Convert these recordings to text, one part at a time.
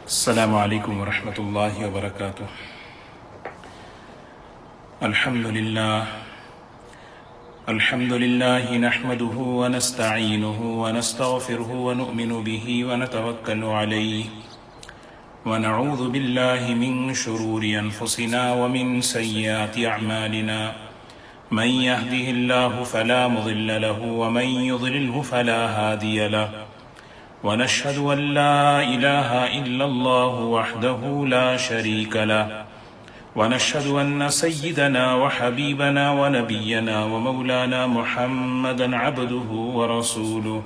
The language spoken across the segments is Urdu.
السلام علیکم ورحمۃ اللہ وبرکاتہ۔ الحمد للہ نحمده ونستعینه ونستغفره ونؤمن به ونتوکل علیہ ونعوذ باللہ من شرور انفسنا ومن سیئات اعمالنا من يهده الله فلا مضل له ومن يضلله فلا هادي له ونشهد أن لا إله إلا الله وحده لا شريك له ونشهد أن سيدنا وحبيبنا ونبينا ومولانا محمدا عبده ورسوله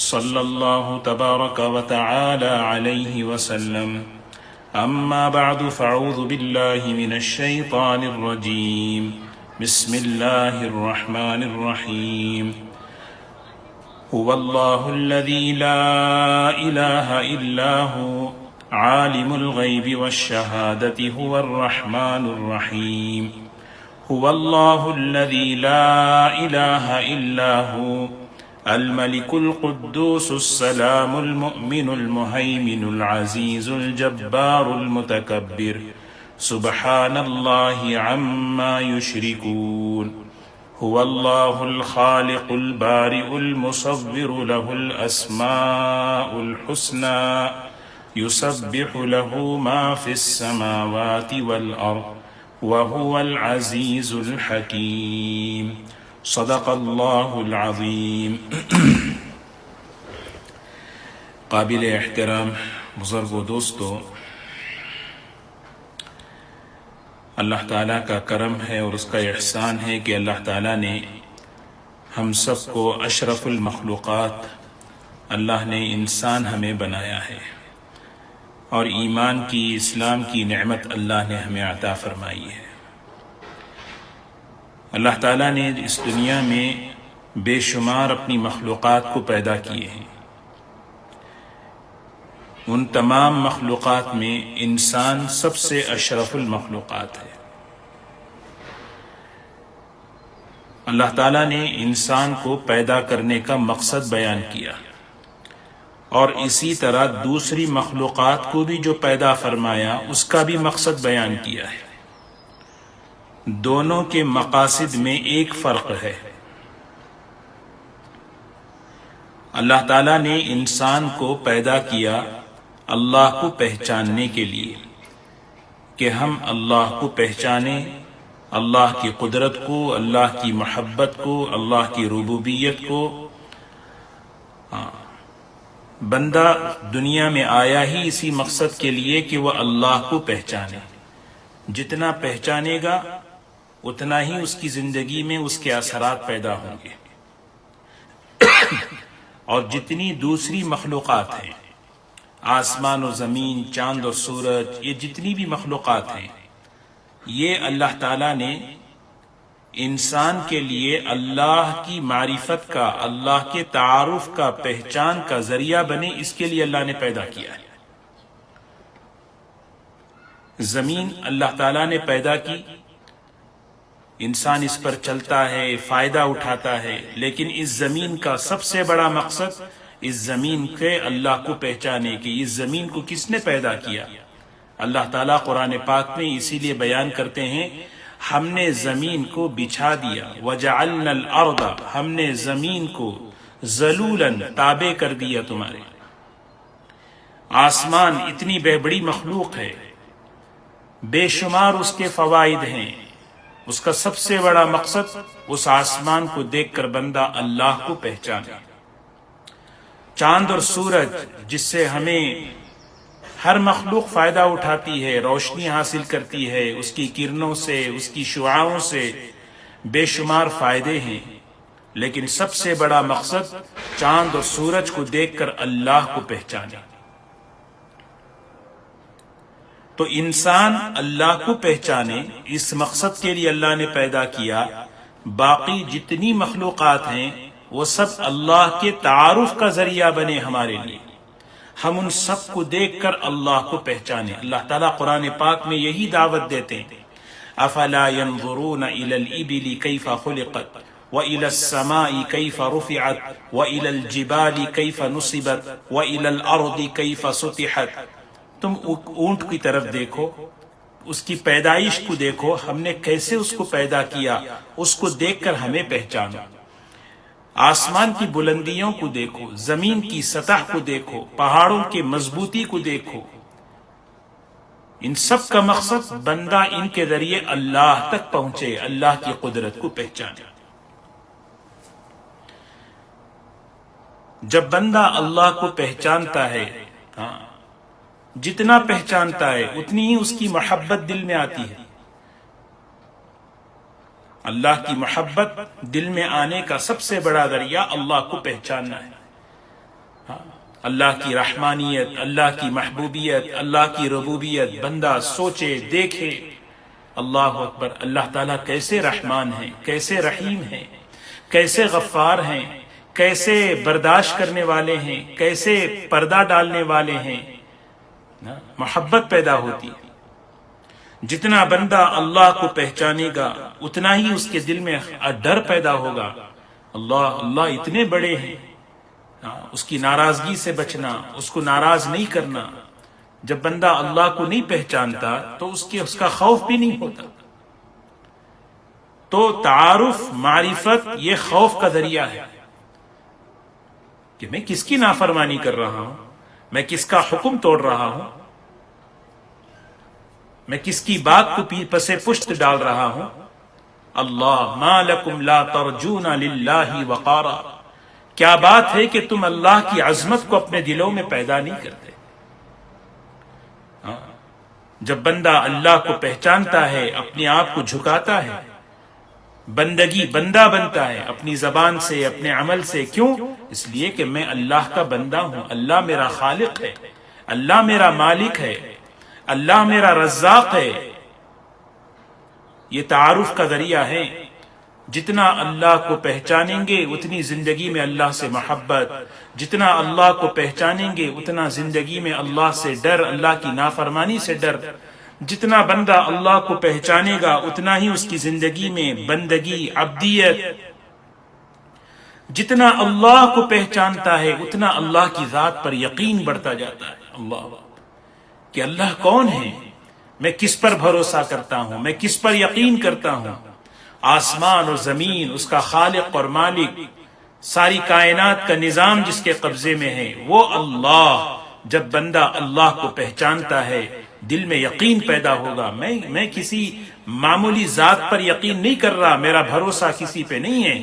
صلى الله تبارك وتعالى عليه وسلم أما بعد فاعوذ بالله من الشيطان الرجيم بسم الله الرحمن الرحيم هو الله الذي لا إله إلا هو عالم الغيب والشهادة هو الرحمن الرحيم هو الله الذي لا إله إلا هو الملك القدوس السلام المؤمن المهيمن العزيز الجبار المتكبر سبحان الله عما يشركون هو الله الخالق البارئ المصور له الأسماء الحسنى يسبح له ما في السماوات والأرض وهو العزيز الحكيم صدق الله العظيم۔ قابل احترام بزرگ و دوستو، اللہ تعالیٰ کا کرم ہے اور اس کا احسان ہے کہ اللہ تعالیٰ نے ہم سب کو اشرف المخلوقات اللہ نے انسان ہمیں بنایا ہے، اور ایمان کی اسلام کی نعمت اللہ نے ہمیں عطا فرمائی ہے۔ اللہ تعالیٰ نے اس دنیا میں بے شمار اپنی مخلوقات کو پیدا کیے ہیں۔ ان تمام مخلوقات میں انسان سب سے اشرف المخلوقات ہے۔ اللہ تعالیٰ نے انسان کو پیدا کرنے کا مقصد بیان کیا، اور اسی طرح دوسری مخلوقات کو بھی جو پیدا فرمایا اس کا بھی مقصد بیان کیا ہے۔ دونوں کے مقاصد میں ایک فرق ہے۔ اللہ تعالیٰ نے انسان کو پیدا کیا اللہ کو پہچاننے کے لیے، کہ ہم اللہ کو پہچانیں، اللہ کی قدرت کو، اللہ کی محبت کو، اللہ کی ربوبیت کو۔ بندہ دنیا میں آیا ہی اسی مقصد کے لیے کہ وہ اللہ کو پہچانے۔ جتنا پہچانے گا اتنا ہی اس کی زندگی میں اس کے اثرات پیدا ہوں گے۔ اور جتنی دوسری مخلوقات ہیں، آسمان و زمین، چاند و سورج، یہ جتنی بھی مخلوقات ہیں، یہ اللہ تعالیٰ نے انسان کے لیے اللہ کی معرفت کا، اللہ کے تعارف کا، پہچان کا ذریعہ بنے، اس کے لیے اللہ نے پیدا کیا ہے۔ زمین اللہ تعالیٰ نے پیدا کی، انسان اس پر چلتا ہے، فائدہ اٹھاتا ہے، لیکن اس زمین کا سب سے بڑا مقصد اس زمین کے اللہ کو پہچانے کی۔ اس زمین کو کس نے پیدا کیا؟ اللہ تعالیٰ قرآن پاک میں اسی لیے بیان کرتے ہیں، ہم نے زمین کو بچھا دیا، وَجَعَلْنَا الْأَرْضَ، ہم نے زمین کو ذلولاً تابع کر دیا تمہارے۔ آسمان اتنی بڑی مخلوق ہے، بے شمار اس کے فوائد ہیں، اس کا سب سے بڑا مقصد اس آسمان کو دیکھ کر بندہ اللہ کو پہچانے۔ چاند اور سورج جس سے ہمیں ہر مخلوق فائدہ اٹھاتی ہے، روشنی حاصل کرتی ہے، اس کی کرنوں سے، اس کی شعاعوں سے بے شمار فائدے ہیں، لیکن سب سے بڑا مقصد چاند اور سورج کو دیکھ کر اللہ کو پہچانے۔ تو انسان اللہ کو پہچانے، اس مقصد کے لیے اللہ نے پیدا کیا۔ باقی جتنی مخلوقات ہیں وہ سب اللہ کے تعارف کا ذریعہ بنے ہمارے لیے، ہم ان سب کو دیکھ کر اللہ کو پہچانے۔ اللہ تعالیٰ قرآن پاک میں یہی دعوت دیتے ہیں، افلا ينظرون الى الابل كيف خلقت وإلى السماء كيف رفعت وإلى الجبال كيف نصبت وإلى الأرض كيف سطحت تم اونٹ کی طرف دیکھو، اس کی پیدائش کو دیکھو، ہم نے کیسے اس کو پیدا کیا، اس کو دیکھ کر ہمیں پہچانو۔ آسمان کی بلندیوں کو دیکھو، زمین کی سطح کو دیکھو، پہاڑوں کی مضبوطی کو دیکھو۔ ان سب کا مقصد بندہ ان کے ذریعے اللہ تک پہنچے، اللہ کی قدرت کو پہچانے۔ جب بندہ اللہ کو پہچانتا ہے، جتنا پہچانتا ہے اتنی ہی اس کی محبت دل میں آتی ہے۔ اللہ کی محبت دل میں آنے کا سب سے بڑا ذریعہ اللہ کو پہچاننا ہے۔ اللہ کی رحمانیت، اللہ کی محبوبیت، اللہ کی ربوبیت بندہ سوچے، دیکھے، اللہ اکبر، اللہ تعالیٰ کیسے رحمان ہیں، کیسے رحیم ہیں، کیسے غفار ہیں، کیسے برداشت کرنے والے ہیں، کیسے پردہ ڈالنے والے ہیں۔ محبت پیدا ہوتی ہے۔ جتنا بندہ اللہ کو پہچانے گا اتنا ہی اس کے دل میں ڈر پیدا ہوگا، اللہ اتنے بڑے ہیں، اس کی ناراضگی سے بچنا، اس کو ناراض نہیں کرنا۔ جب بندہ اللہ کو نہیں پہچانتا تو اس کا خوف بھی نہیں ہوتا۔ تو تعارف، معرفت، یہ خوف کا ذریعہ ہے کہ میں کس کی نافرمانی کر رہا ہوں، میں کس کا حکم توڑ رہا ہوں، میں کس کی بات کو پسے پشت ڈال رہا ہوں۔ اللہ ما لکم لا ترجون للہ وقارا، کیا بات ہے کہ تم اللہ کی عظمت کو اپنے دلوں میں پیدا نہیں کرتے۔ جب بندہ اللہ کو پہچانتا ہے، اپنے آپ کو جھکاتا ہے، بندگی بندہ بنتا ہے اپنی زبان سے، اپنے عمل سے۔ کیوں؟ اس لیے کہ میں اللہ کا بندہ ہوں، اللہ میرا خالق ہے، اللہ میرا مالک ہے، اللہ میرا رزاق ہے۔ یہ تعارف کا ذریعہ ہے۔ جتنا اللہ کو پہچانیں گے اتنی زندگی میں اللہ سے محبت، جتنا اللہ کو پہچانیں گے اتنا زندگی میں اللہ سے ڈر، اللہ کی نافرمانی سے ڈر۔ جتنا بندہ اللہ کو پہچانے گا اتنا ہی اس کی زندگی میں بندگی، عبدیت۔ جتنا اللہ کو پہچانتا ہے اتنا اللہ کی ذات پر یقین بڑھتا جاتا ہے۔ اللہ کہ اللہ کون ہے، میں کس پر بھروسہ کرتا ہوں، میں کس پر یقین کرتا ہوں۔ آسمان اور زمین، اس کا خالق اور مالک، ساری کائنات کا نظام جس کے قبضے میں ہے وہ اللہ۔ جب بندہ اللہ کو پہچانتا ہے دل میں یقین پیدا ہوگا۔ میں کسی معمولی ذات پر یقین نہیں کر رہا، میرا بھروسہ کسی پہ نہیں ہے،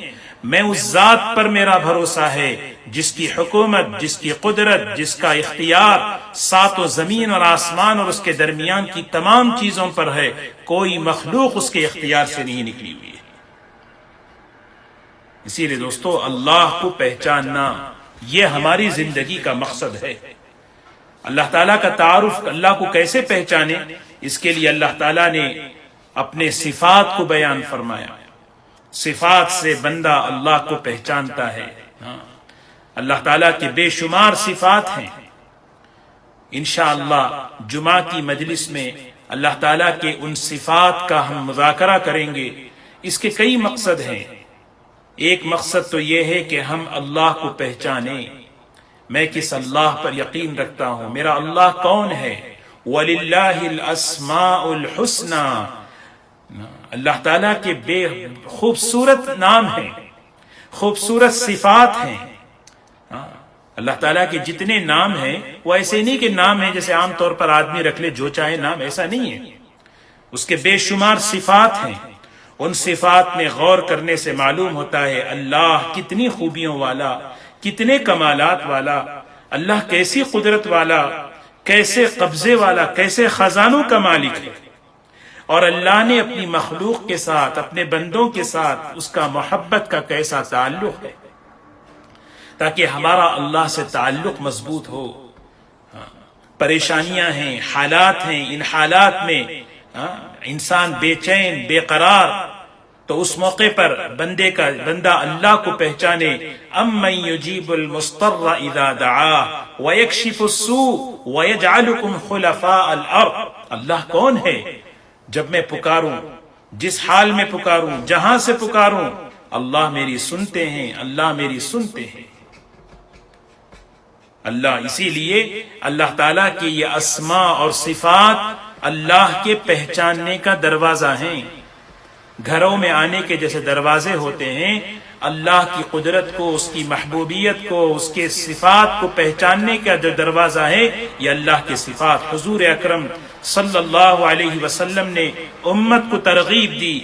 میں اس ذات پر میرا بھروسہ ہے جس کی حکومت، جس کی قدرت، جس کا اختیار ساتوں زمین اور آسمان اور اس کے درمیان کی تمام چیزوں پر ہے۔ کوئی مخلوق اس کے اختیار سے نہیں نکلی ہوئی ہے۔ اسی لیے دوستو، اللہ کو پہچاننا یہ ہماری زندگی کا مقصد ہے۔ اللہ تعالیٰ کا تعارف، اللہ کو کیسے پہچانے، اس کے لیے اللہ تعالیٰ نے اپنے صفات کو بیان فرمایا۔ صفات سے بندہ اللہ کو پہچانتا ہے۔ اللہ تعالیٰ کے بے شمار صفات ہیں۔ انشاءاللہ جمعہ کی مجلس میں اللہ تعالیٰ کے ان صفات کا ہم مذاکرہ کریں گے۔ اس کے کئی مقصد ہیں۔ ایک مقصد تو یہ ہے کہ ہم اللہ کو پہچانیں، میں کس اللہ پر یقین رکھتا ہوں، میرا اللہ کون ہے۔ وَلِلَّهِ الْأَسْمَاءُ الْحُسْنَى، اللہ تعالیٰ کے بے خوبصورت نام ہیں، خوبصورت صفات ہیں۔ اللہ تعالیٰ کے جتنے نام ہیں وہ ایسے نہیں کہ نام ہیں جیسے عام طور پر آدمی رکھ لے جو چاہے نام، ایسا نہیں ہے۔ اس کے بے شمار صفات ہیں۔ ان صفات میں غور کرنے سے معلوم ہوتا ہے اللہ کتنی خوبیوں والا، کتنے کمالات والا، اللہ کیسی قدرت والا، کیسے قبضے والا، کیسے خزانوں کا مالک ہے۔ اور اللہ نے اپنی مخلوق کے ساتھ، اپنے بندوں کے ساتھ اس کا محبت کا کیسا تعلق ہے، تاکہ ہمارا اللہ سے تعلق مضبوط ہو۔ پریشانیاں ہیں، حالات ہیں، ان حالات میں انسان بے چین، بے قرار، تو اس موقع پر بندہ اللہ کو پہچانے۔ امن یجیب المضطر اذا دعاہ ویکشف السوء ویجعلکم خلفاء الارض، اللہ کون ہے جب میں پکاروں، جس حال میں پکاروں، جہاں سے پکاروں، اللہ میری سنتے ہیں، اللہ میری سنتے ہیں۔ اللہ. اسی لیے اللہ تعالیٰ کے یہ اسماء اور صفات اللہ کے پہچاننے کا دروازہ ہیں. گھروں میں آنے کے جیسے دروازے ہوتے ہیں، اللہ کی قدرت کو، اس کی محبوبیت کو، اس کے صفات کو پہچاننے کا جو دروازہ ہے یہ اللہ کے صفات. حضور اکرم صلی اللہ علیہ وسلم نے امت کو ترغیب دی.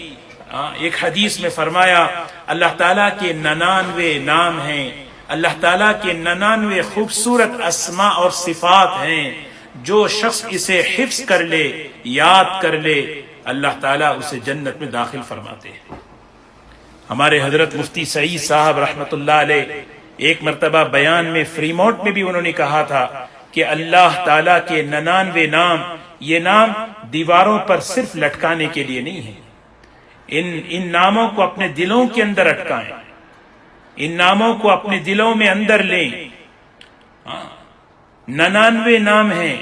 ایک حدیث میں فرمایا اللہ تعالیٰ کے 99 نام ہیں، اللہ تعالیٰ کے 99 خوبصورت اسماء اور صفات ہیں. جو شخص اسے حفظ کر لے، یاد کر لے، اللہ تعالیٰ اسے جنت میں داخل فرماتے ہیں. ہمارے حضرت مفتی سعید صاحب رحمۃ اللہ علیہ ایک مرتبہ بیان میں فریمونٹ میں بھی انہوں نے کہا تھا کہ اللہ تعالیٰ کے 99 نام، یہ نام دیواروں پر صرف لٹکانے کے لیے نہیں ہیں. ان ناموں کو اپنے دلوں کے اندر اٹکائیں، ان ناموں کو اپنے دلوں میں اندر لیں. 99 نام ہیں.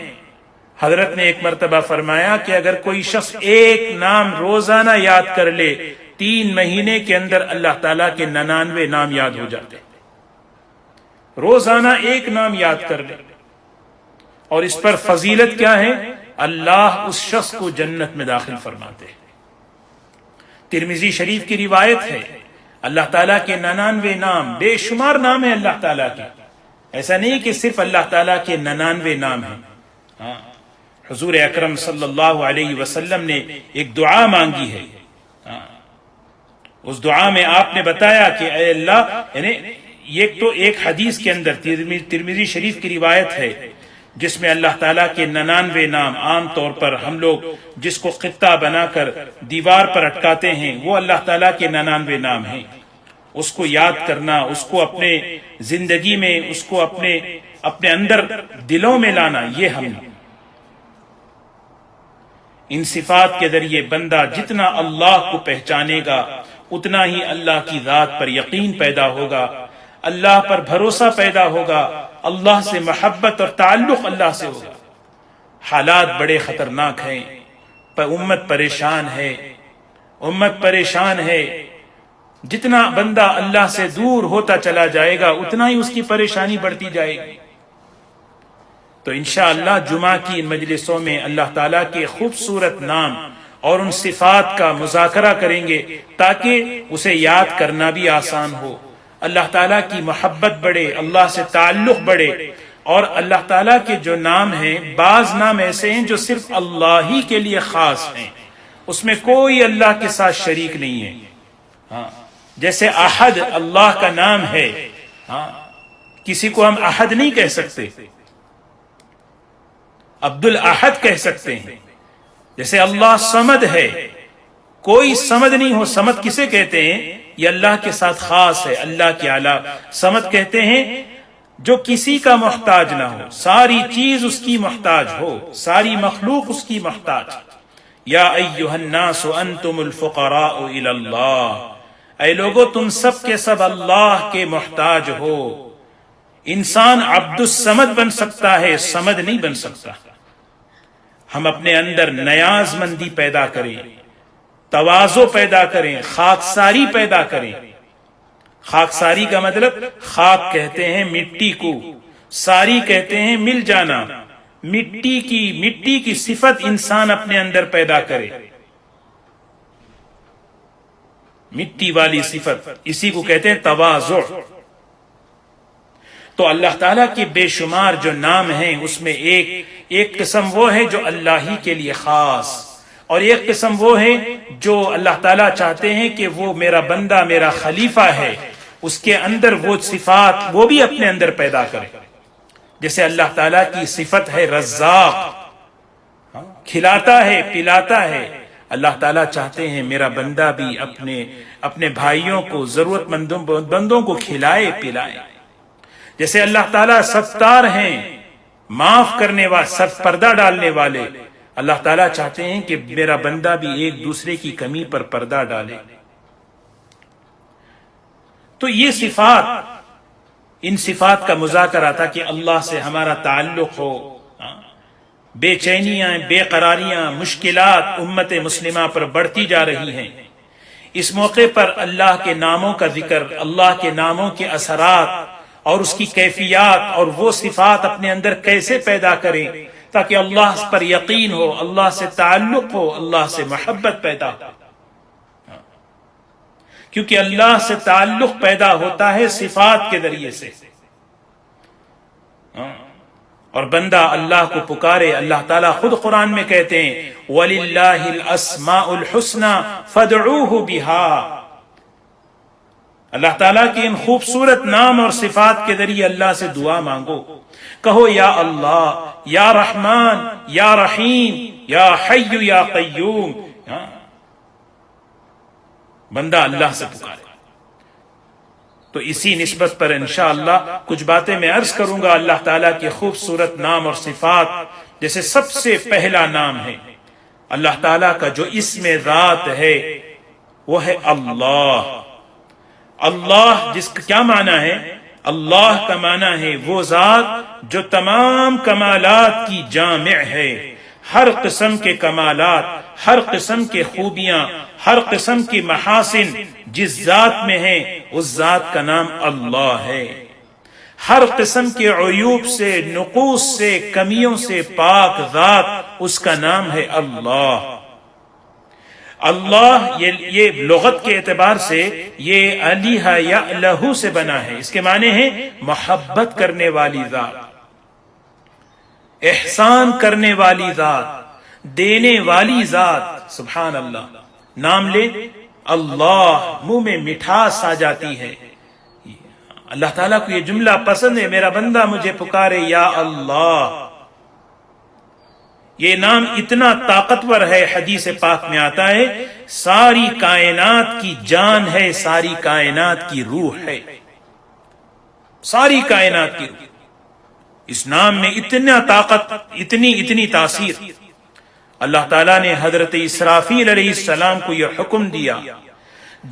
حضرت نے ایک مرتبہ فرمایا کہ اگر کوئی شخص ایک نام روزانہ یاد کر لے، 3 مہینے کے اندر اللہ تعالیٰ کے 99 نام یاد ہو جاتے. روزانہ ایک نام یاد کر لے. اور اس پر فضیلت کیا ہے؟ اللہ اس شخص کو جنت میں داخل فرماتے ہیں. ترمذی شریف کی روایت ہے، اللہ تعالیٰ کے 99 نام، بے شمار نام ہیں اللہ تعالیٰ کے. ایسا نہیں کہ صرف اللہ تعالیٰ کے 99 نام ہیں. حضور اکرم صلی اللہ علیہ وسلم نے ایک دعا مانگی ہے. اس دعا میں آپ نے بتایا کہ اے اللہ، یعنی ایک حدیث کے اندر ترمذی شریف کی روایت ہے جس میں اللہ تعالیٰ کے 99 نام، عام طور پر ہم لوگ جس کو خطہ بنا کر دیوار پر اٹکاتے ہیں وہ اللہ تعالیٰ کے 99 نام ہیں. اس کو یاد کرنا، اس کو اپنے زندگی میں، اس کو اپنے اندر دلوں میں لانا، یہ ہم ان صفات کے ذریعے بندہ جتنا اللہ کو پہچانے گا اتنا ہی اللہ کی ذات پر یقین پیدا ہوگا، اللہ پر بھروسہ پیدا ہوگا، اللہ سے محبت اور تعلق اللہ سے ہوگا. حالات بڑے خطرناک ہیں، امت پریشان ہے، امت پریشان ہے. جتنا بندہ اللہ سے دور ہوتا چلا جائے گا اتنا ہی اس کی پریشانی بڑھتی جائے گی. تو انشاءاللہ جمعہ کی ان مجلسوں میں اللہ تعالیٰ کے خوبصورت نام اور ان صفات کا مذاکرہ کریں گے تاکہ اسے یاد کرنا بھی آسان ہو، اللہ تعالیٰ کی محبت بڑھے، اللہ سے تعلق بڑھے. اور اللہ تعالیٰ کے جو نام ہیں، بعض نام ایسے ہیں جو صرف اللہ ہی کے لیے خاص ہیں، اس میں کوئی اللہ کے ساتھ شریک نہیں ہے. جیسے احد اللہ کا نام ہے، کسی کو ہم احد نہیں کہہ سکتے، عبد الاحد کہہ سکتے ہیں. جیسے اللہ صمد ہے، کوئی صمد نہیں ہو. صمد کسے کہتے ہیں؟ یہ اللہ کے ساتھ خاص ہے، اللہ کے علاوہ. صمد کہتے ہیں جو کسی کا محتاج نہ ہو، ساری چیز اس کی محتاج ہو، ساری مخلوق اس کی محتاج. یا ایھا الناس انتم الفقراء الی اللہ، اے لوگو تم سب کے سب اللہ کے محتاج ہو. انسان عبد الصمد بن سکتا ہے، صمد نہیں بن سکتا. ہم اپنے اندر نیاز مندی پیدا کریں، تواضع پیدا کریں، خاکساری پیدا کریں. خاکساری کا مطلب خاک کہتے ہیں مٹی کو، ساری کہتے ہیں مل جانا. مٹی کی صفت انسان اپنے اندر پیدا کرے، مٹی والی صفت، اسی کو کہتے ہیں تواضع. تو اللہ تعالیٰ کے بے شمار جو نام ہیں اس میں ایک قسم وہ ہے جو اللہ ہی کے لیے خاص، اور ایک قسم وہ ہے جو اللہ تعالیٰ چاہتے ہیں کہ وہ میرا بندہ، میرا خلیفہ ہے، اس کے اندر وہ صفات وہ بھی اپنے اندر پیدا کرے. جیسے اللہ تعالیٰ کی صفت ہے رزاق، کھلاتا ہے پلاتا ہے. اللہ تعالیٰ چاہتے ہیں میرا بندہ بھی اپنے بھائیوں کو، ضرورت بندوں کو کھلائے پلائے. جیسے اللہ تعالیٰ ستار ہیں، معاف کرنے والے، سر پردہ ڈالنے والے. اللہ تعالیٰ چاہتے ہیں کہ میرا بندہ بھی ایک دوسرے کی کمی پر پردہ ڈالے. تو یہ صفات، ان صفات کا مذاکرہ تھا کہ اللہ سے ہمارا تعلق ہو. بے چینیاں، بے قراریاں، مشکلات امت مسلمہ پر بڑھتی جا رہی ہیں. اس موقع پر اللہ کے ناموں کا ذکر، اللہ کے ناموں کے اثرات اور اس کی کیفیات اور وہ صفات اپنے اندر کیسے پیدا کریں تاکہ اللہ پر یقین ہو، اللہ سے تعلق ہو، اللہ سے محبت پیدا ہو. کیونکہ اللہ سے تعلق پیدا ہوتا ہے صفات کے ذریعے سے. اور بندہ اللہ کو پکارے. اللہ تعالیٰ خود قرآن میں کہتے ہیں وَلِلَّهِ الْأَسْمَاءُ الْحُسْنَى فَادْعُوهُ بِهَا. اللہ تعالیٰ کی ان خوبصورت نام اور صفات کے ذریعے اللہ سے دعا مانگو. کہو یا اللہ، یا رحمان، یا رحیم، یا حی یا قیوم. بندہ اللہ سے پکارے. تو اسی نسبت پر انشاءاللہ کچھ باتیں میں عرض کروں گا اللہ تعالیٰ کے خوبصورت نام اور صفات. جیسے سب سے پہلا نام ہے اللہ تعالیٰ کا جو اسم ذات ہے وہ ہے اللہ. اللہ جس کا کیا معنی ہے؟ اللہ کا معنی ہے وہ ذات جو تمام کمالات کی جامع ہے. ہر قسم کے کمالات، ہر قسم کے خوبیاں، ہر قسم کی محاسن جس ذات میں ہیں اس ذات کا نام اللہ ہے. ہر قسم کے عیوب سے، نقوص سے، کمیوں سے پاک ذات، اس کا نام ہے اللہ. اللہ یہ لغت کے اعتبار سے یہ الہ یا لہو سے بنا ہے. اس کے معنی ہیں محبت کرنے والی ذات، احسان کرنے والی ذات، دینے والی ذات. سبحان اللہ. نام لے اللہ، منہ میں مٹھاس آ جاتی ہے. اللہ تعالیٰ کو یہ جملہ پسند ہے، میرا بندہ مجھے پکارے یا اللہ. یہ نام اتنا طاقتور ہے، حدیث پاک میں آتا ہے ساری کائنات کی جان ہے، ساری کائنات کی روح ہے. ساری کائنات کی روح. اس نام میں اتنا طاقت، اتنی تاثیر. اللہ تعالیٰ نے حضرت اسرافیل علیہ السلام کو یہ حکم دیا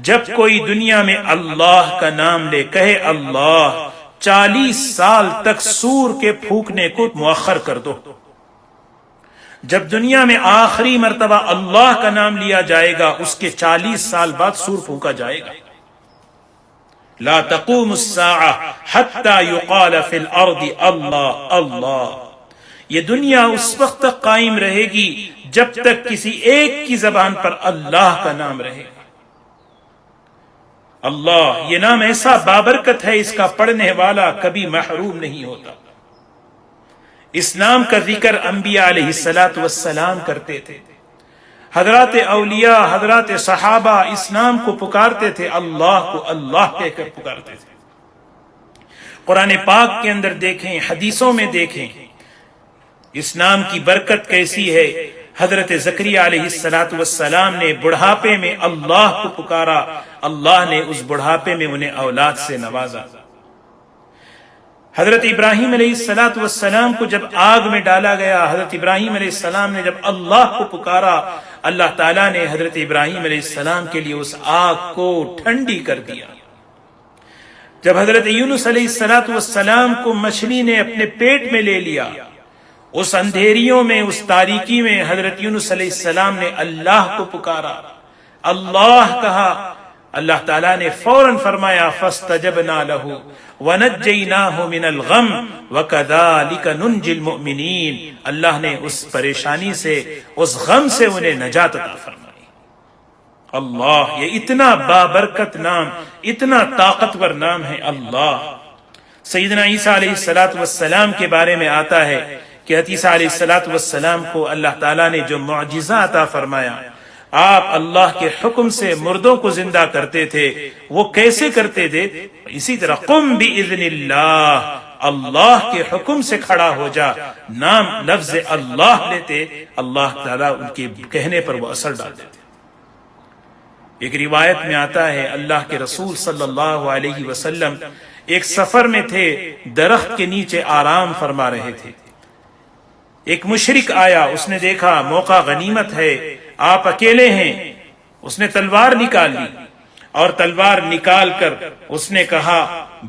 جب کوئی دنیا میں اللہ کا نام لے، کہے اللہ، 40 سال تک سور کے پھونکنے کو مؤخر کر دو. جب دنیا میں آخری مرتبہ اللہ کا نام لیا جائے گا اس کے 40 سال بعد سور پھونکا جائے گا. لا تقوم الساعة حتى يقال في الارض اللہ اللہ. یہ دنیا اس وقت تک قائم رہے گی جب تک کسی ایک کی زبان پر اللہ کا نام رہے گا. اللہ یہ نام ایسا بابرکت ہے، اس کا پڑھنے والا کبھی محروم نہیں ہوتا. اس نام کا ذکر انبیاء علیہ السلام کرتے تھے. حضرات اولیاء، حضرات صحابہ اس نام کو پکارتے تھے، اللہ کو اللہ کہہ کر پکارتے تھے. قرآن پاک کے اندر دیکھیں، حدیثوں میں دیکھیں اس نام کی برکت کیسی ہے. حضرت زکریا علیہ السلام نے بڑھاپے میں اللہ کو پکارا، اللہ نے اس بڑھاپے میں انہیں اولاد سے نوازا. حضرت ابراہیم علیہ السلام کو جب آگ میں ڈالا گیا، حضرت ابراہیم علیہ السلام نے جب اللہ کو پکارا، اللہ تعالیٰ نے حضرت ابراہیم علیہ السلام کے لیے اس آگ کو ٹھنڈی کر دیا. جب حضرت یونس علیہ السلام کو مچھلی نے اپنے پیٹ میں لے لیا، اس اندھیریوں میں، اس تاریکی میں حضرت یونس علیہ السلام نے اللہ کو پکارا، اللہ کہا. اللہ تعالیٰ نے فوراً فرمایا فاستجبنا له ونجیناہ من الغم وکذالک ننجی المؤمنین. اللہ نے اس پریشانی سے، اس غم سے انہیں نجات عطا فرمائی. اللہ یہ اتنا بابرکت نام، اتنا طاقتور نام ہے اللہ. سیدنا عیسیٰ علیہ السلام کے بارے میں آتا ہے کہ عیسیٰ علیہ السلام کو اللہ تعالیٰ نے جو معجزہ عطا فرمایا، آپ اللہ کے حکم سے مردوں کو زندہ کرتے تھے. وہ کیسے کرتے تھے؟ اسی طرح قم بإذن اللہ، اللہ کے حکم سے کھڑا ہو جا. نام لفظ اللہ لیتے، اللہ تعالیٰ ان کے کہنے پر وہ اثر ڈالتے تھے. ایک روایت میں آتا ہے اللہ کے رسول صلی اللہ علیہ وسلم ایک سفر میں تھے، درخت کے نیچے آرام فرما رہے تھے. ایک مشرک آیا، اس نے دیکھا موقع غنیمت ہے، آپ اکیلے ہیں. اس نے تلوار نکال لی اور تلوار نکال کر اس نے کہا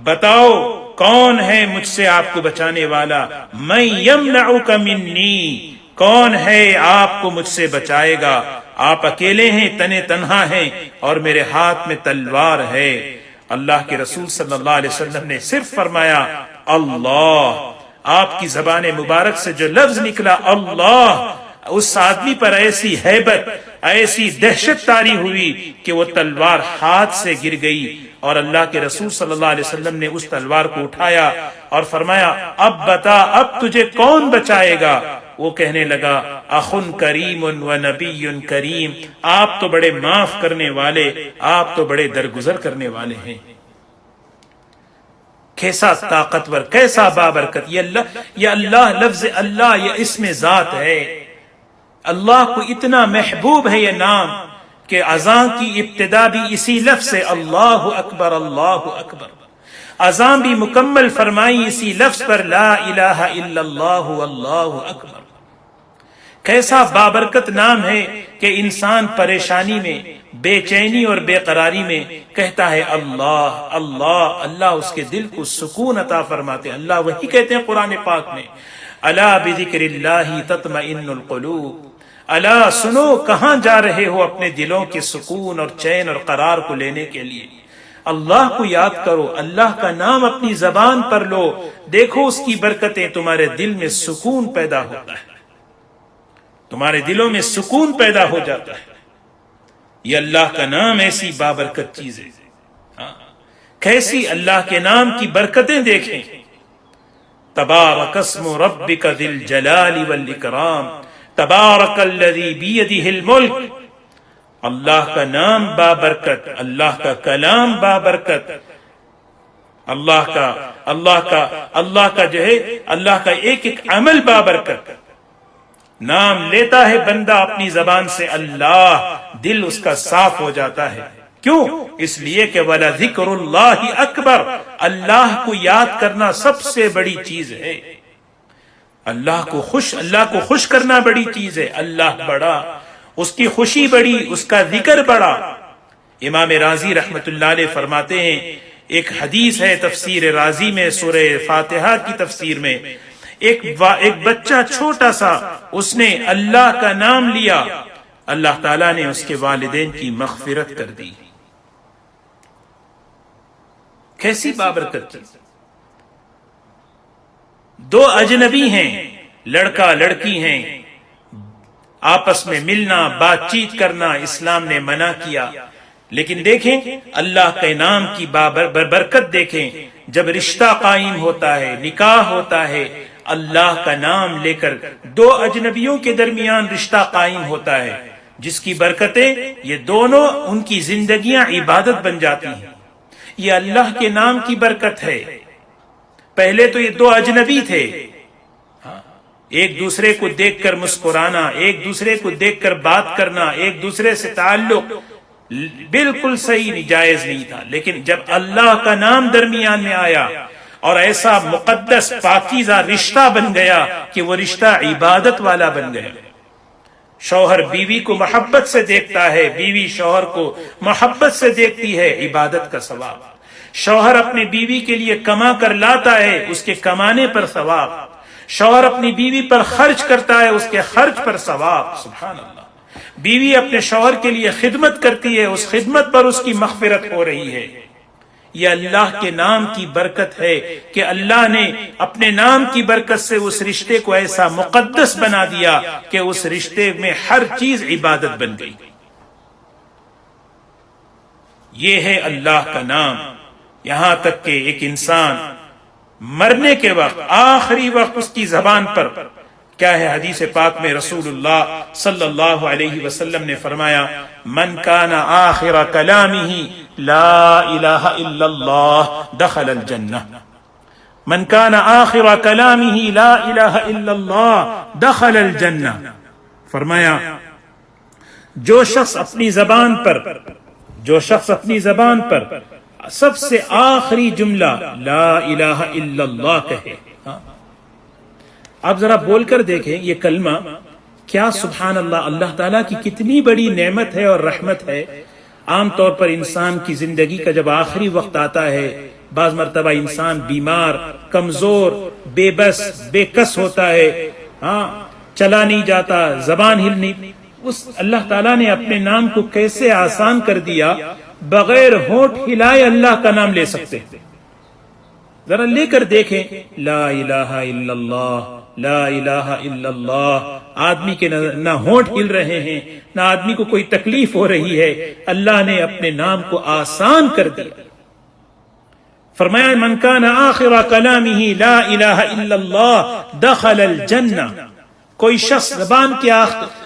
بتاؤ کون ہے مجھ سے آپ کو بچانے والا؟ من یمنعک منی، کون ہے آپ کو مجھ سے بچائے گا؟ آپ اکیلے ہیں، تنے تنہا ہیں اور میرے ہاتھ میں تلوار ہے. اللہ کے رسول صلی اللہ علیہ وسلم نے صرف فرمایا اللہ، آپ کی زبان مبارک سے جو لفظ نکلا اللہ، اس آدمی پر ایسی ہیبت، ایسی دہشت طاری ہوئی کہ وہ تلوار ہاتھ سے گر گئی، اور اللہ کے رسول صلی اللہ علیہ وسلم نے اس تلوار کو اٹھایا اور فرمایا اب بتا، اب تجھے کون بچائے گا؟ وہ کہنے لگا اخ کریم و نبی کریم، آپ تو بڑے معاف کرنے والے، آپ تو بڑے درگزر کرنے والے ہیں۔ کیسا طاقتور، کیسا بابرکت! یہ اللہ لفظ اللہ، یہ اسم ذات ہے۔ اللہ کو اتنا محبوب ہے یہ نام کہ اذان کی ابتدا بھی اسی لفظ سے اللہ اکبر اللہ اکبر، اذان بھی مکمل فرمائی اسی لفظ پر لا الہ الا اللہ واللہ اکبر۔ کیسا بابرکت نام ہے کہ انسان پریشانی میں، بے چینی اور بے قراری میں کہتا ہے اللہ اللہ اللہ، اس کے دل کو سکون عطا فرماتے ہیں۔ اللہ وہی کہتے ہیں قرآن پاک میں الا بذکر اللہ تطمئن القلوب، الا سنو، کہاں جا رہے ہو اپنے دلوں کے سکون اور چین اور قرار کو لینے کے لیے؟ اللہ کو یاد کرو، اللہ کا نام اپنی زبان پر لو، دیکھو اس کی برکتیں، تمہارے دل میں سکون پیدا ہوتا ہے، تمہارے دلوں میں سکون پیدا ہو جاتا ہے۔ یہ اللہ کا نام ایسی بابرکت چیز ہے۔ کیسی اللہ کے نام کی برکتیں دیکھیں۔ تبارک اسم ربک ذی الجلال والاکرام، تبارک الذی بیدہ الملک۔ اللہ کا نام بابرکت، اللہ کا کلام بابرکت، اللہ کا جو ہے اللہ کا ایک ایک عمل بابرکت۔ نام لیتا ہے بندہ اپنی زبان سے اللہ، دل اس کا صاف ہو جاتا ہے۔ کیوں؟ اس لیے کہ وَلَذِكْرُ اللَّهِ اکبر، اللہ کو یاد کرنا سب سے بڑی چیز ہے۔ اللہ کو خوش کرنا بڑی چیز ہے۔ اللہ بڑا، اس کی خوشی بڑی، اس کا ذکر بڑا۔ امام رازی رحمت اللہ علیہ فرماتے ہیں، ایک حدیث ہے تفسیر رازی میں، سورہ فاتحہ کی تفسیر میں، ایک بچہ چھوٹا سا، اس نے اللہ کا نام لیا، اللہ تعالیٰ نے اس کے والدین کی مغفرت کر دی۔ کیسی بابرکت چیز! دو اجنبی ہیں، لڑکا لڑکی ہیں، آپس میں ملنا، بات چیت کرنا اسلام نے منع کیا، لیکن دیکھیں اللہ کے نام کی برکت دیکھیں، جب رشتہ قائم ہوتا ہے، نکاح ہوتا ہے، اللہ کا نام لے کر دو اجنبیوں کے درمیان رشتہ قائم ہوتا ہے، جس کی برکتیں یہ دونوں، ان کی زندگیاں عبادت بن جاتی ہیں۔ یہ اللہ کے نام کی برکت ہے۔ پہلے تو یہ دو اجنبی تھے، ایک دوسرے کو دیکھ کر مسکرانا، ایک دوسرے کو دیکھ کر بات کرنا، ایک دوسرے سے تعلق بالکل صحیح نہیں، جائز نہیں تھا، لیکن جب اللہ کا نام درمیان میں آیا اور ایسا مقدس پاکیزہ رشتہ بن گیا کہ وہ رشتہ عبادت والا بن گیا۔ شوہر بیوی کو محبت سے دیکھتا ہے، بیوی شوہر کو محبت سے دیکھتی ہے، عبادت کا ثواب۔ شوہر اپنی بیوی کے لیے کما کر لاتا ہے، اس کے کمانے پر ثواب۔ شوہر اپنی بیوی پر خرچ کرتا ہے، اس کے خرچ پر ثواب۔ سبحان اللہ۔ بیوی اپنے شوہر کے لیے خدمت کرتی ہے، اس خدمت پر اس کی مغفرت ہو رہی ہے۔ یہ اللہ کے نام کی برکت ہے کہ اللہ نے اپنے نام کی برکت سے اس رشتے کو ایسا مقدس بنا دیا کہ اس رشتے میں ہر چیز عبادت بن گئی۔ یہ ہے اللہ کا نام۔ یہاں تک کہ ایک انسان مرنے کے وقت، آخری وقت، اس کی زبان پر کیا ہے؟ حدیث پاک میں رسول اللہ صلی اللہ علیہ وسلم نے فرمایا من کان آخر کلامہ لا الہ الا اللہ دخل الجنہ، من کان آخر کلامہ لا الہ الا اللہ دخل الجنہ۔ فرمایا جو شخص اپنی زبان پر سب سے آخری جملہ لا الہ الا اللہ کہے، آپ ذرا بول کر دیکھیں یہ کلمہ کیا، سبحان اللہ، اللہ تعالیٰ کی کتنی بڑی نعمت ہے اور رحمت ہے۔ عام طور پر انسان کی زندگی کا جب آخری وقت آتا ہے، بعض مرتبہ انسان بیمار، کمزور، بے بس، بے کس ہوتا ہے، چلا نہیں جاتا، زبان ہل نہیں، اس اللہ تعالیٰ نے اپنے نام کو کیسے آسان کر دیا، بغیر ہونٹ ہلائے اللہ کا نام لے سکتے ہیں؟ ذرا لے کر دیکھیں، لا الہ الا اللہ، لا الہ الا اللہ۔ آدمی کے نہ ہونٹ ہل رہے ہیں، نہ آدمی کو کوئی تکلیف ہو رہی ہے، اللہ نے اپنے نام کو آسان کر دیا۔ فرمایا من کان آخر کلامہ لا الہ الا اللہ دخل الجنہ، کوئی شخص زبان کے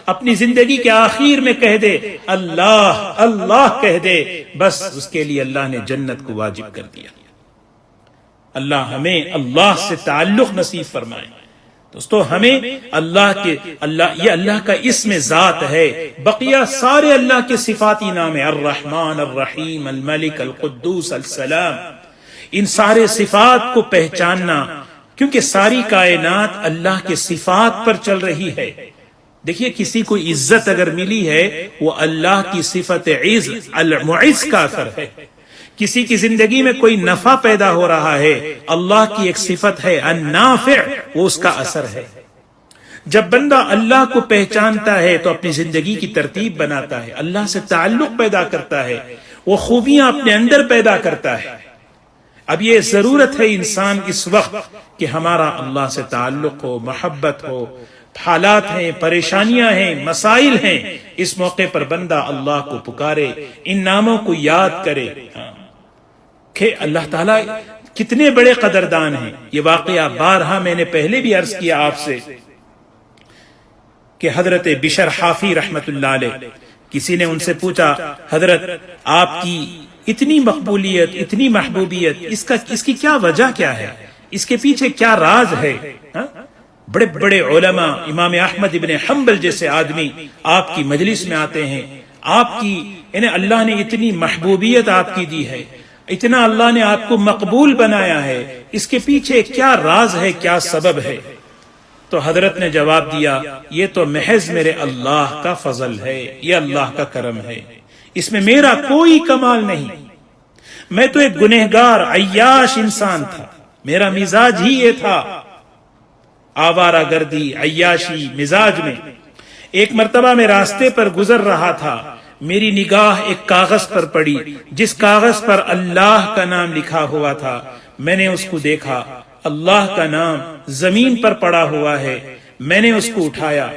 اپنی زندگی کے آخر میں کہہ دے اللہ اللہ کہہ دے، بس اس کے لیے اللہ نے جنت کو واجب کر دیا۔ اللہ ہمیں اللہ سے تعلق نصیب فرمائے۔ دوستو ہمیں یہ اللہ کا اسم ذات ہے، بقیہ سارے اللہ کے صفاتی نام ہیں، الرحمن الرحیم الملک القدوس السلام۔ ان سارے صفات کو پہچاننا، کیونکہ ساری کائنات اللہ کے صفات پر چل رہی ہے۔ دیکھیے کسی کو عزت اگر ملی ہے وہ اللہ کی صفت عز المعز کا اثر ہے۔ کسی کی زندگی میں کوئی نفع پیدا ہو رہا ہے، اللہ کی ایک صفت ہے النافع، وہ اس کا اثر ہے۔ جب بندہ اللہ کو پہچانتا ہے تو اپنی زندگی کی ترتیب بناتا ہے، اللہ سے تعلق پیدا کرتا ہے، وہ خوبیاں اپنے اندر پیدا کرتا ہے۔ اب یہ ضرورت ہے انسان اس وقت کہ ہمارا اللہ سے تعلق ہو، محبت ہو۔ حالات ہیں، پریشانیاں ہیں، مسائل ہیں، اس موقع پر بندہ اللہ کو پکارے، ان ناموں کو یاد کرے کہ اللہ تعالیٰ کتنے بڑے قدردان ہیں۔ یہ واقعہ بارہا میں نے پہلے بھی عرض کیا آپ سے کہ حضرت بشر حافی رحمت اللہ علیہ، کسی نے ان سے پوچھا حضرت آپ کی اتنی مقبولیت، اتنی محبوبیت، اس کی کیا وجہ کیا ہے، اس کے پیچھے کیا راز ہے؟ بڑے بڑے علماء، امام احمد ابن حنبل جیسے آدمی آپ کی مجلس میں آتے ہیں، آپ کی یعنی اللہ نے اتنی محبوبیت آپ کی دی ہے، اتنا اللہ نے آپ کو مقبول بنایا ہے، اس کے پیچھے کیا راز ہے، کیا سبب ہے؟ تو حضرت نے جواب دیا یہ تو محض میرے اللہ کا فضل ہے، یہ اللہ کا کرم ہے، اس میں میرا کوئی کمال نہیں۔ میں تو ایک گنہگار عیاش انسان تھا، میرا مزاج ہی یہ تھا، آوارہ گردی عیاشی مزاج میں۔ ایک مرتبہ میں راستے پر گزر رہا تھا، میری نگاہ ایک کاغذ پر پڑی جس کاغذ پر اللہ کا نام لکھا ہوا تھا۔ میں نے اس کو دیکھا، اللہ کا نام زمین پر پڑا ہوا ہے۔ میں نے اس کو اٹھایا،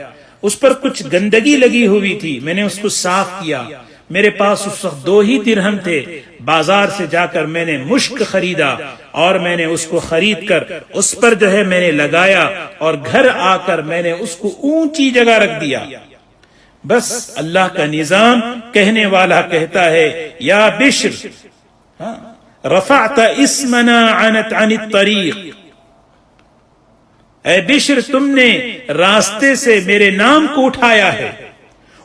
اس پر کچھ گندگی لگی ہوئی تھی، میں نے اس کو صاف کیا۔ میرے پاس اس وقت 2 ہی درہم تھے، بازار سے جا کر میں نے مشک خریدا اور میں نے اس کو خرید کر اس پر جو ہے میں نے لگایا، اور گھر آ کر میں نے اس کو اونچی جگہ رکھ دیا۔ بس اللہ کا نظام، کہنے والا کہتا ہے یا بشر رفعت اسمنا عن الطریق، اے بشر تم نے راستے سے میرے نام کو اٹھایا ہے،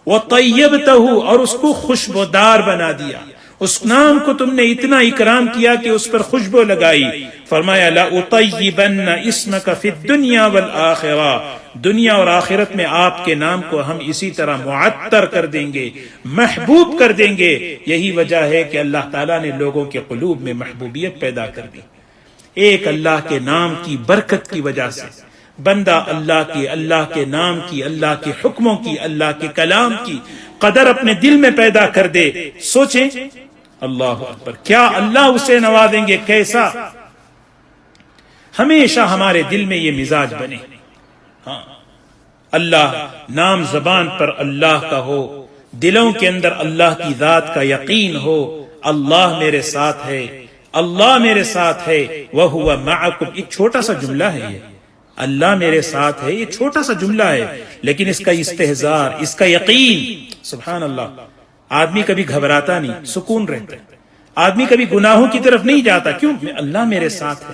وَطَيَّبْتَهُ اور اس کو خوشبودار بنا دیا، اس نام کو تم نے اتنا اکرام کیا کہ اس پر خوشبو لگائی۔ فرمایا لَأُطَيِّبَنَّ اسْمَكَ فِي الدُّنْيَا وَالْآخِرَةِ، دنیا اور آخرت میں آپ کے نام کو ہم اسی طرح معطر کر دیں گے، محبوب کر دیں گے۔ یہی وجہ ہے کہ اللہ تعالیٰ نے لوگوں کے قلوب میں محبوبیت پیدا کر دی، ایک اللہ کے نام کی برکت کی وجہ سے۔ بندہ اللہ کے نام کی، اللہ کے حکموں کی، اللہ کے کلام کی قدر اپنے دل میں پیدا کر دے۔ سوچیں اللہ اکبر، کیا اللہ اسے نوازیں گے، کیسا؟ ہمیشہ ہمارے دل میں یہ مزاج بنے، ہاں اللہ نام زبان پر اللہ کا ہو، دلوں کے اندر اللہ کی ذات کا یقین ہو، اللہ میرے ساتھ ہے، اللہ میرے ساتھ ہے، وَهُوَ مَعَكُمْ۔ ایک چھوٹا سا جملہ ہے یہ، اللہ میرے ساتھ ہے، یہ چھوٹا سا جملہ ہے، لیکن اس کا استحضار، اس کا یقین، سبحان اللہ۔ آدمی کبھی گھبراتا نہیں، سکون رہتا ہے، آدمی کبھی گناہوں کی طرف نہیں جاتا، کیوں؟ اللہ میرے ساتھ ہے،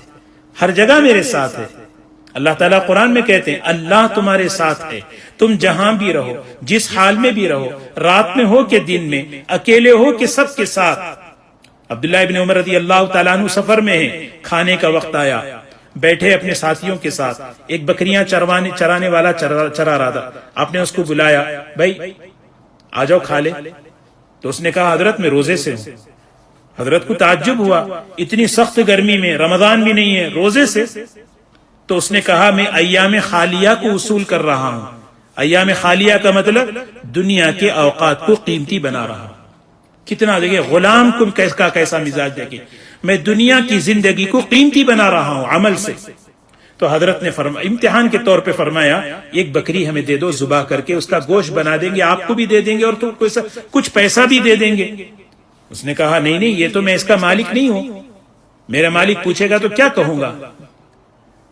ہر جگہ میرے ساتھ ہے۔ اللہ تعالیٰ قرآن میں کہتے ہیں اللہ تمہارے ساتھ ہے، تم جہاں بھی رہو، جس حال میں بھی رہو، رات میں ہو کہ دن میں، اکیلے ہو کہ سب کے ساتھ۔ عبداللہ ابن عمر رضی اللہ تعالیٰ عنہ سفر میں ہیں، کھانے کا وقت آیا، بیٹھے اپنے ساتھیوں کے ساتھ، ایک بکریاں چرانے والا چرا رہا تھا، آپ نے اس کو بلایا، بھائی آ جاؤ کھا لے۔ تو اس نے کہا حضرت میں روزے سے ہوں۔ حضرت کو تعجب ہوا، اتنی سخت گرمی میں، رمضان بھی نہیں ہے، روزے سے؟ تو اس نے کہا میں ایام خالیہ کو اصول کر رہا ہوں۔ ایام خالیہ کا مطلب دنیا کے اوقات کو قیمتی بنا رہا ہوں۔ کتنا دیکھیں غلام کن کیسا مزاج دیکھیں، میں دنیا کی زندگی کو قیمتی بنا رہا ہوں عمل سے. تو حضرت نے امتحان کے طور پہ فرمایا ایک بکری ہمیں دے دو، ذبح کر کے اس کا گوشت بنا دیں گے، آپ کو بھی دے دیں گے اور تو کچھ پیسہ بھی دے دیں گے. اس نے کہا نہیں یہ تو میں اس کا مالک نہیں ہوں، میرا مالک پوچھے گا تو کیا کہوں گا،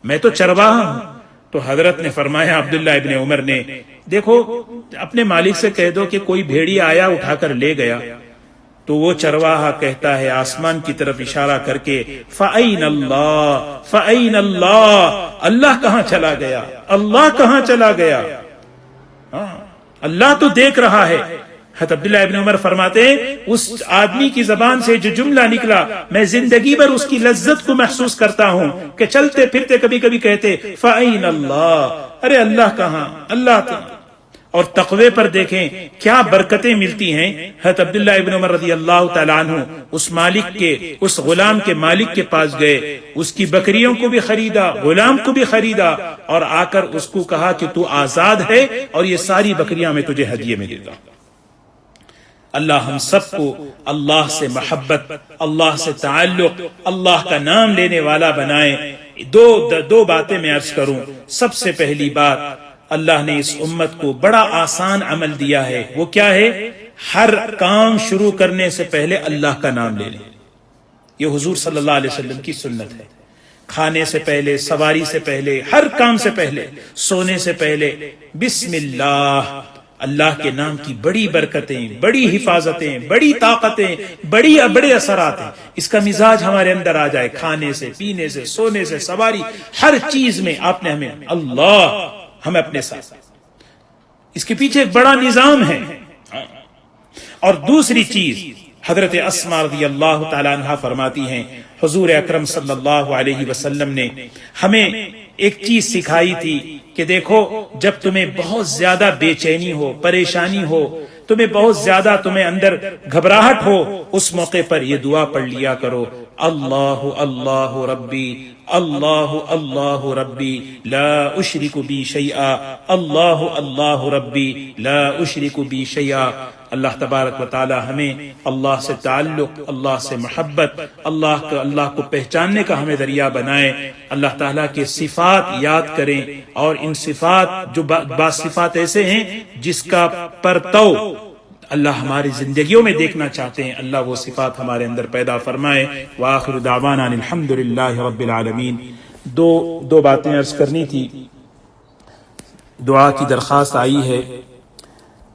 میں تو چرواہا ہوں. تو حضرت نے فرمایا عبداللہ ابن عمر نے، دیکھو اپنے مالک سے کہہ دو کہ کوئی بھیڑیا آیا اٹھا کر لے گیا. تو وہ چرواہا کہتا ہے آسمان کی طرف اشارہ کر کے فَأَيْنَ اللَّهُ فَأَيْنَ اللَّهُ، اللہ کہاں چلا گیا، اللہ کہاں چلا گیا. اللہ تو دیکھ رہا ہے. حضرت عبداللہ ابن عمر فرماتے ہیں اس آدمی کی زبان سے جو جملہ نکلا میں زندگی بھر اس کی لذت کو محسوس کرتا ہوں کہ چلتے پھرتے کبھی کبھی کہتے فَأَيْنَ اللَّهُ، ارے اللہ کہاں، اللہ کہاں. اور تقوی پر دیکھیں کیا برکتیں ملتی ہیں. حضرت عبداللہ ابن عمر رضی اللہ تعالیٰ عنہ اس مالک کے، اس غلام کے مالک کے پاس گئے، اس کی بکریوں کو بھی خریدا، غلام کو بھی خریدا، اور آ کر اس کو کہا کہ تو آزاد ہے اور یہ ساری بکریاں میں تجھے ہدیے میں دیتا ہوں. اللہ ہم سب کو اللہ سے محبت، اللہ سے تعلق، اللہ کا نام لینے والا بنائے. دو باتیں میں عرض کروں. سب سے پہلی بات، اللہ نے اس امت کو بڑا آسان عمل دیا ہے. وہ کیا ہے؟ ہر کام شروع کرنے سے پہلے اللہ کا نام لے لیں. یہ حضور صلی اللہ علیہ وسلم کی سنت ہے. کھانے سے پہلے، سواری سے پہلے، ہر کام سے پہلے، سونے سے پہلے بسم اللہ. اللہ کے نام کی بڑی برکتیں، بڑی حفاظتیں، بڑی طاقتیں، بڑے اثرات ہیں. اس کا مزاج ہمارے اندر آ جائے، کھانے سے، پینے سے، سونے سے، سواری، ہر چیز میں آپ نے ہمیں اللہ ہمیں اپنے ساتھ. اس کے پیچھے ایک بڑا نظام ہے. اور دوسری چیز، حضرت اسماء رضی اللہ تعالی عنہا فرماتی ہیں حضور اکرم صلی اللہ علیہ وسلم نے ہمیں ایک چیز سکھائی تھی کہ دیکھو جب تمہیں بہت زیادہ بے چینی ہو، پریشانی ہو، تمہیں بہت زیادہ تمہیں اندر گھبراہٹ ہو، اس موقع پر یہ دعا پڑھ لیا کرو، اللہ اللہ ربی اللہ اللہ ربی لا اشرک بی شیئا، اللہ اللہ ربی لا اشرک بی شیئا. اللہ تبارک و تعالی ہمیں اللہ سے تعلق، اللہ سے محبت، اللہ کو پہچاننے کا ہمیں ذریعہ بنائے. اللہ تعالیٰ کے صفات یاد کریں، اور ان صفات جو بعض صفات ایسے ہیں جس کا پرتو اللہ ہماری زندگیوں میں دیکھنا چاہتے ہیں، اللہ وہ صفات ہمارے اندر پیدا فرمائے. وآخر دعوانا الحمدللہ رب العالمین. دو باتیں عرض کرنی تھی. دعا کی درخواست آئی ہے.